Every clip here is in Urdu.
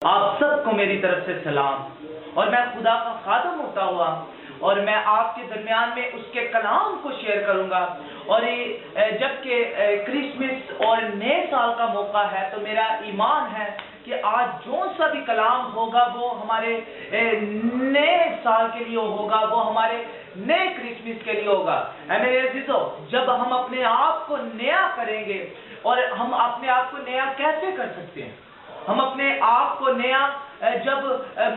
آپ سب کو میری طرف سے سلام، اور میں خدا کا خادم ہوتا ہوا اور میں آپ کے درمیان میں اس کے کلام کو شیئر کروں گا۔ اور جبکہ کرسمس اور نئے سال کا موقع ہے تو میرا ایمان ہے کہ آج جو سا بھی کلام ہوگا وہ ہمارے نئے سال کے لیے ہوگا، وہ ہمارے نئے کرسمس کے لیے ہوگا۔ اے میرے عزیزو، جب ہم اپنے آپ کو نیا کریں گے، اور ہم اپنے آپ کو نیا کیسے کر سکتے ہیں؟ ہم اپنے آپ کو نیا جب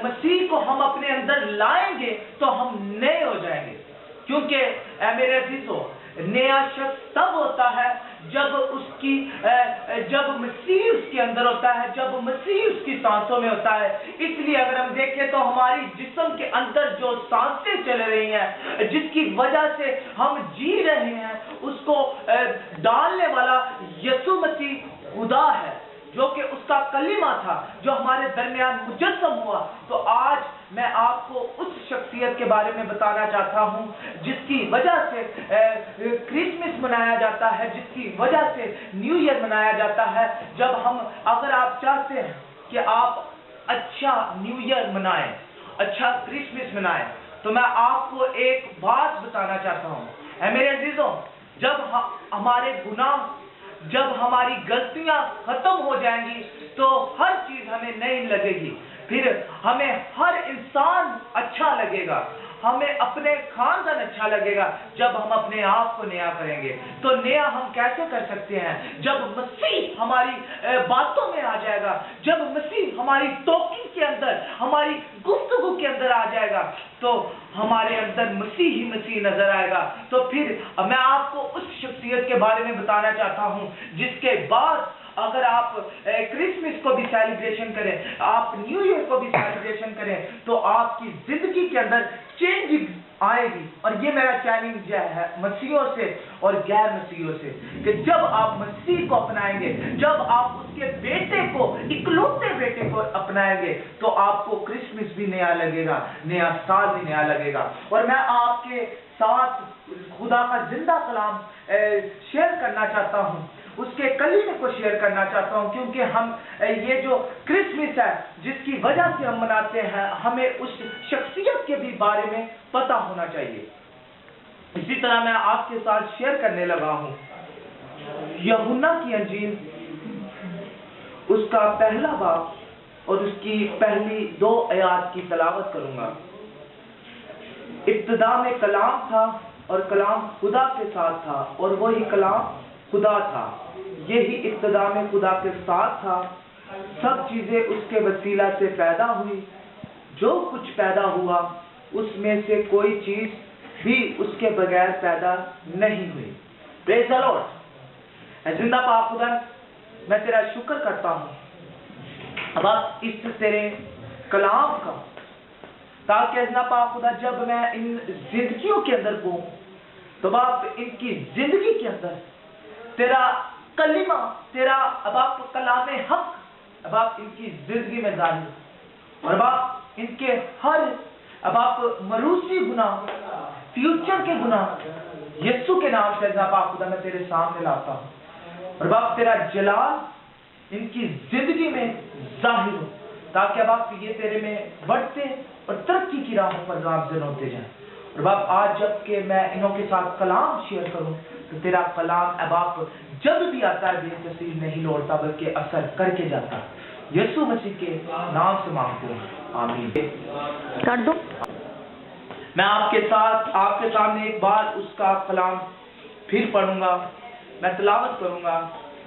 مسیح کو ہم اپنے اندر لائیں گے تو ہم نئے ہو جائیں گے، کیونکہ اے میرے عزیزو، نیا شخص تب ہوتا ہے جب مسیح اس کے اندر ہوتا ہے، جب مسیح اس کی سانسوں میں ہوتا ہے۔ اس لیے اگر ہم دیکھیں تو ہماری جسم کے اندر جو سانسیں چل رہی ہیں، جس کی وجہ سے ہم جی رہے ہیں، اس کو ڈالنے والا یسوع مسیح خدا ہے، جو کہ اس کا کلمہ تھا جو ہمارے درمیان مجسم ہوا۔ تو آج میں آپ کو اس شخصیت کے بارے میں بتانا چاہتا ہوں جس کی وجہ سے کرسمس منایا جاتا ہے، جس کی وجہ سے نیو ایئر منایا جاتا ہے۔ اگر آپ چاہتے ہیں کہ آپ اچھا نیو ایئر منائیں، اچھا کرسمس منائیں، تو میں آپ کو ایک بات بتانا چاہتا ہوں۔ اے میرے عزیزوں، جب ہمارے گناہ، جب ہماری غلطیاں ختم ہو جائیں گی تو ہر چیز ہمیں نئی لگے گی، پھر ہمیں ہر انسان اچھا لگے گا، ہمیں اپنے خاندان اچھا لگے گا جب ہم اپنے آپ کو نیا کریں گے۔ تو نیا ہم کیسے کر سکتے ہیں؟ جب مسیح ہماری باتوں میں آ جائے گا، جب مسیح ہماری ٹاکنگ کے اندر، ہماری گفتگو کے اندر آ جائے گا تو ہمارے اندر مسیح ہی مسیح نظر آئے گا۔ تو پھر میں آپ کو اس شخصیت کے بارے میں بتانا چاہتا ہوں جس کے بعد اگر آپ کرسمس کو بھی سیلیبریشن کریں، آپ نیو ایئر کو بھی سیلیبریشن کریں، تو آپ کی زندگی کے اندر چینجنگ آئے گی۔ اور یہ میرا چیلنج ہے مسیحیوں سے اور غیر مسیحیوں سے، کہ جب آپ مسیح کو اپنائیں گے، جب آپ اس کے بیٹے کو، اکلوتے بیٹے کو اپنائیں گے، تو آپ کو کرسمس بھی نیا لگے گا، نیا سال بھی نیا لگے گا۔ اور میں آپ کے ساتھ خدا کا زندہ کلام شیئر کرنا چاہتا ہوں، اس کے کلمے کو شیئر کرنا چاہتا ہوں، کیونکہ ہم یہ جو کرسمس ہے جس کی وجہ سے ہم مناتے ہیں، ہمیں اس شخصیت کے بھی بارے میں پتہ ہونا چاہیے۔ اسی طرح میں آپ کے ساتھ شیئر کرنے لگا ہوں یوحنا کی انجیل، اس کا پہلا باب اور اس کی پہلی 2 آیات کی تلاوت کروں گا۔ ابتدا میں کلام تھا اور کلام خدا کے ساتھ تھا اور وہی کلام خدا تھا، یہی ابتدا میں خدا کے ساتھ تھا، سب چیزیں اس کے وسیلہ سے پیدا ہوئی، جو کچھ پیدا ہوا اس میں سے کوئی چیز بھی اس کے بغیر پیدا نہیں ہوئی۔ پریز دی لارڈ۔ اے زندہ پاک خدا، میں تیرا شکر کرتا ہوں اب آپ اس تیرے کلام کا، تاکہ زندہ پاک خدا جب میں ان زندگیوں کے اندر ہوں تو آپ ان کی زندگی کے اندر تیرا کلمہ، تیرا اب آپ کلام حق اب آپ ان کی زندگی میں ظاہر، اور اب آپ ان کے ہر اب آپ مروسی گناہ، فیوچر کے گناہ یسوع کے نام سے زندہ پاک خدا میں تیرے سامنے لاتا ہوں، اور اب آپ تیرا جلال ان کی زندگی میں ظاہر ہو، تاکہ اب آپ یہ تیرے میں بڑھتے اور ترقی کی راہوں پر گامزن ہوتے جائیں۔ اور باپ آج جب کہ میں انہوں کے ساتھ کلام شیئر کروں تو تیرا کلام اب آپ جب بھی آتا ہے بے تفصیل نہیں لوٹتا بلکہ اثر کر کے جاتا۔ یسوع مسیح کے نام سے مانگتے ہیں، آمین۔ کر دو۔ میں آپ کے سامنے ایک بار اس کا کلام پھر پڑھوں گا، میں تلاوت کروں گا۔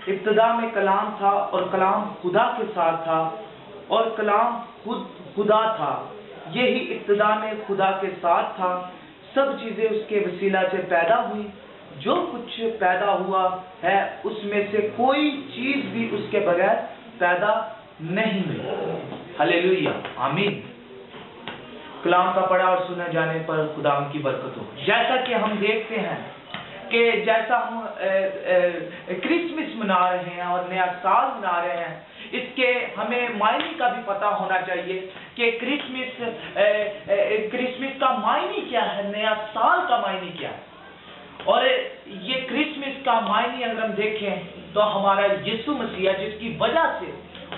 ابتدا میں کلام تھا اور کلام خدا کے ساتھ تھا اور کلام خدا تھا، یہی ابتدا میں خدا کے ساتھ تھا، سب چیزیں اس کے وسیلہ سے پیدا ہوئی، جو کچھ پیدا ہوا ہے اس میں سے کوئی چیز بھی اس کے بغیر پیدا نہیں ہوئی۔ ہلیلویہ، آمین۔ کلام کا پڑھا اور سنے جانے پر خدا ان کی برکت ہو۔ جیسا کہ ہم دیکھتے ہیں کہ جیسا ہم کرسمس منا رہے ہیں اور نیا سال منا رہے ہیں، اس کے ہمیں معنی کا بھی پتہ ہونا چاہیے کہ کرسمس کا معنی کیا ہے، نیا سال کا معنی کیا ہے۔ اور یہ کرسمس کا معنی اگر ہم دیکھیں تو ہمارا یسوع مسیح جس کی وجہ سے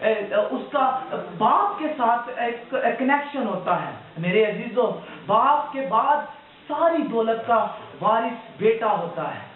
اس کا باپ کے ساتھ ایک کنیکشن ہوتا ہے. میرے عزیزوں، باپ کے بعد ساری دولت کا وارث بیٹا ہوتا ہے.